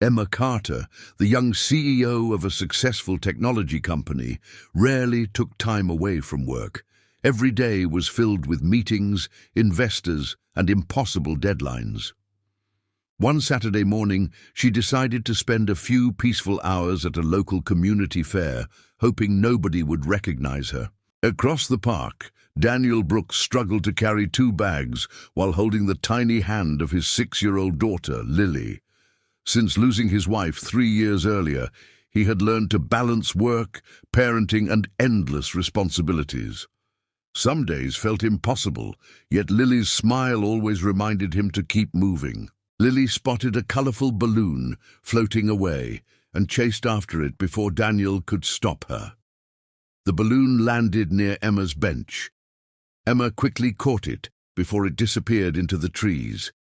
Emma Carter, the young CEO of a successful technology company, rarely took time away from work. Every day was filled with meetings, investors, and impossible deadlines. One Saturday morning, she decided to spend a few peaceful hours at a local community fair, hoping nobody would recognize her. Across the park, Daniel Brooks struggled to carry 2 bags while holding the tiny hand of his 6-year-old daughter, Lily. Since losing his wife 3 years earlier, he had learned to balance work, parenting, and endless responsibilities. Some days felt impossible, yet Lily's smile always reminded him to keep moving. Lily spotted a colorful balloon floating away and chased after it before Daniel could stop her. The balloon landed near Emma's bench. Emma quickly caught it before it disappeared into the trees.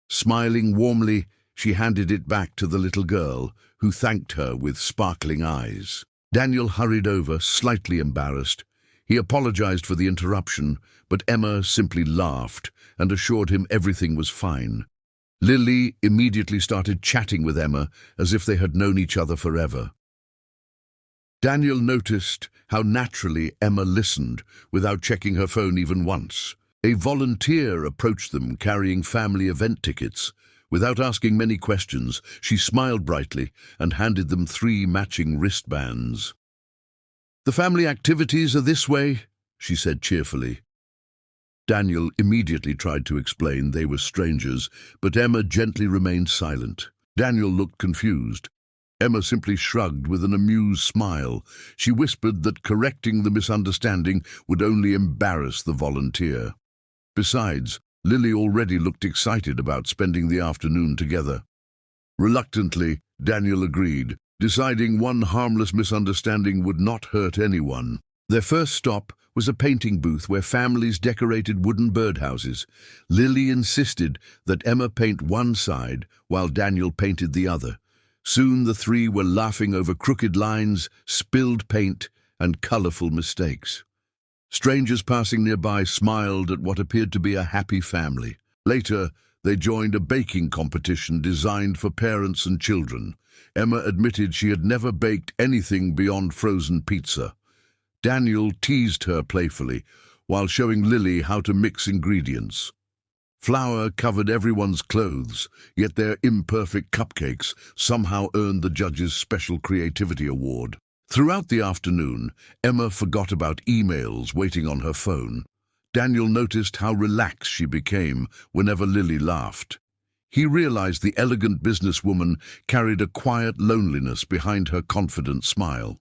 Smiling warmly, she handed it back to the little girl, who thanked her with sparkling eyes. Daniel hurried over, slightly embarrassed. He apologized for the interruption, but Emma simply laughed and assured him everything was fine. Lily immediately started chatting with Emma as if they had known each other forever. Daniel noticed how naturally Emma listened without checking her phone even once. A volunteer approached them carrying family event tickets. Without asking many questions, she smiled brightly and handed them 3 matching wristbands. "The family activities are this way," she said cheerfully. Daniel immediately tried to explain they were strangers, but Emma gently remained silent. Daniel looked confused. Emma simply shrugged with an amused smile. She whispered that correcting the misunderstanding would only embarrass the volunteer. Besides, Lily already looked excited about spending the afternoon together. Reluctantly, Daniel agreed, deciding one harmless misunderstanding would not hurt anyone. Their first stop was a painting booth where families decorated wooden birdhouses. Lily insisted that Emma paint one side while Daniel painted the other. Soon the 3 were laughing over crooked lines, spilled paint, and colorful mistakes. Strangers passing nearby smiled at what appeared to be a happy family. Later, they joined a baking competition designed for parents and children. Emma admitted she had never baked anything beyond frozen pizza. Daniel teased her playfully, while showing Lily how to mix ingredients. Flour covered everyone's clothes, yet their imperfect cupcakes somehow earned the judges' special creativity award. Throughout the afternoon, Emma forgot about emails waiting on her phone. Daniel noticed how relaxed she became whenever Lily laughed. He realized the elegant businesswoman carried a quiet loneliness behind her confident smile.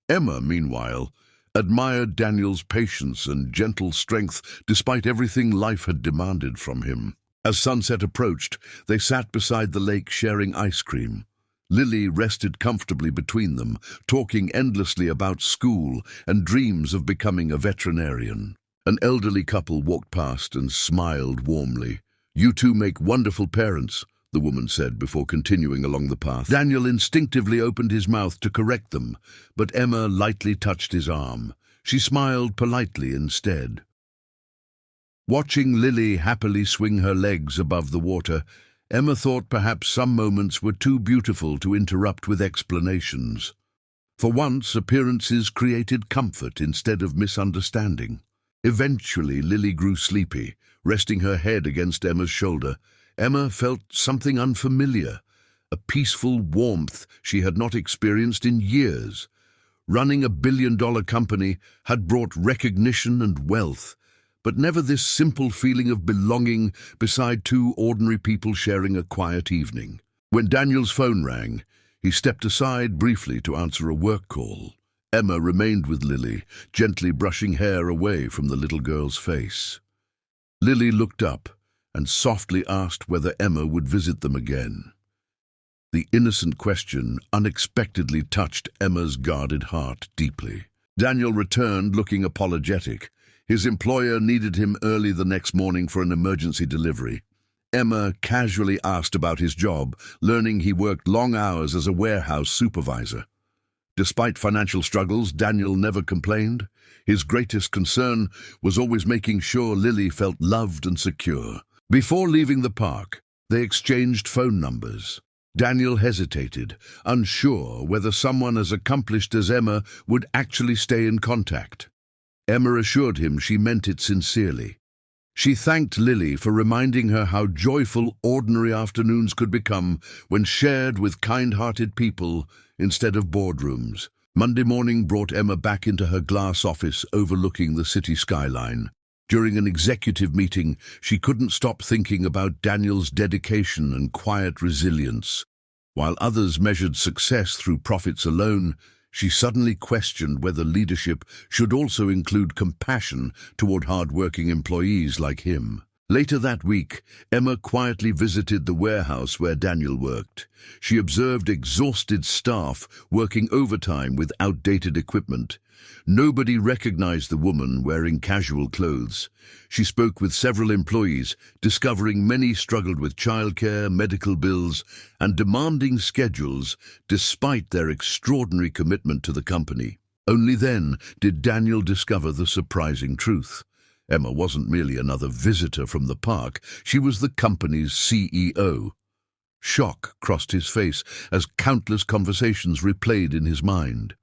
Emma, meanwhile, admired Daniel's patience and gentle strength despite everything life had demanded from him. As sunset approached, they sat beside the lake sharing ice cream. Lily rested comfortably between them, talking endlessly about school and dreams of becoming a veterinarian. An elderly couple walked past and smiled warmly. "You two make wonderful parents," the woman said before continuing along the path. Daniel instinctively opened his mouth to correct them, but Emma lightly touched his arm. She smiled politely instead. Watching Lily happily swing her legs above the water, Emma thought perhaps some moments were too beautiful to interrupt with explanations. For once, appearances created comfort instead of misunderstanding. Eventually, Lily grew sleepy, resting her head against Emma's shoulder. Emma felt something unfamiliar, a peaceful warmth she had not experienced in years. Running a billion-dollar company had brought recognition and wealth, but never this simple feeling of belonging beside 2 ordinary people sharing a quiet evening. When Daniel's phone rang, he stepped aside briefly to answer a work call. Emma remained with Lily, gently brushing hair away from the little girl's face. Lily looked up and softly asked whether Emma would visit them again. The innocent question unexpectedly touched Emma's guarded heart deeply. Daniel returned looking apologetic. His employer needed him early the next morning for an emergency delivery. Emma casually asked about his job, learning he worked long hours as a warehouse supervisor. Despite financial struggles, Daniel never complained. His greatest concern was always making sure Lily felt loved and secure. Before leaving the park, they exchanged phone numbers. Daniel hesitated, unsure whether someone as accomplished as Emma would actually stay in contact. Emma assured him she meant it sincerely. She thanked Lily for reminding her how joyful ordinary afternoons could become when shared with kind-hearted people instead of boardrooms. Monday morning brought Emma back into her glass office overlooking the city skyline. During an executive meeting, she couldn't stop thinking about Daniel's dedication and quiet resilience. While others measured success through profits alone, she suddenly questioned whether leadership should also include compassion toward hard-working employees like him. Later that week, Emma quietly visited the warehouse where Daniel worked. She observed exhausted staff working overtime with outdated equipment. Nobody recognized the woman wearing casual clothes. She spoke with several employees, discovering many struggled with childcare, medical bills, and demanding schedules despite their extraordinary commitment to the company. Only then did Daniel discover the surprising truth. Emma wasn't merely another visitor from the park, she was the company's CEO. Shock crossed his face as countless conversations replayed in his mind.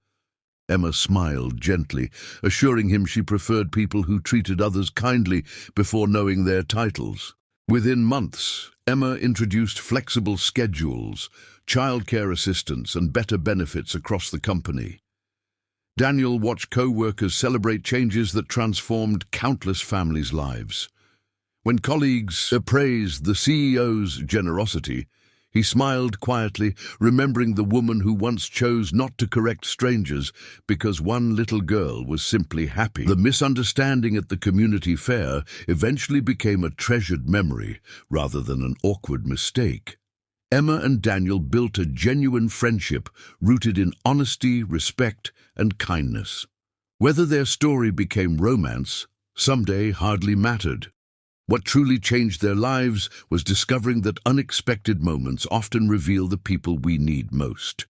Emma smiled gently, assuring him she preferred people who treated others kindly before knowing their titles. Within months, Emma introduced flexible schedules, childcare assistance, and better benefits across the company. Daniel watched co-workers celebrate changes that transformed countless families' lives. When colleagues appraised the CEO's generosity, he smiled quietly, remembering the woman who once chose not to correct strangers because one little girl was simply happy. The misunderstanding at the community fair eventually became a treasured memory rather than an awkward mistake. Emma and Daniel built a genuine friendship rooted in honesty, respect, and kindness. Whether their story became romance someday hardly mattered. What truly changed their lives was discovering that unexpected moments often reveal the people we need most.